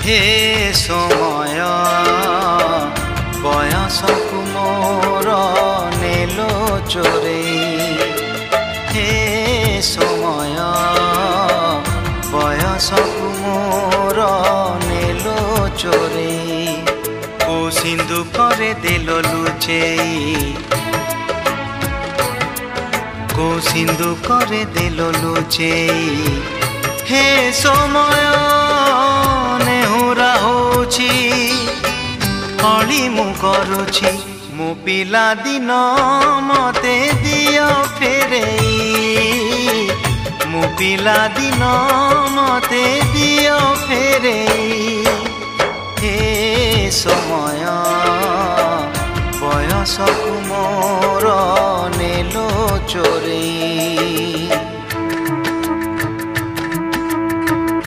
हे समय बयसकु मोर नेलो चोरे हे समय बयसकु मोर नेलो चोरे को सिंधु करे देलो लुचेई को सिंधु करे देलो लुचेई हे समय नेहुरा होछि हली मु करुछि मु पिला दिन मते दियो फेरेई मु पिला दिन मते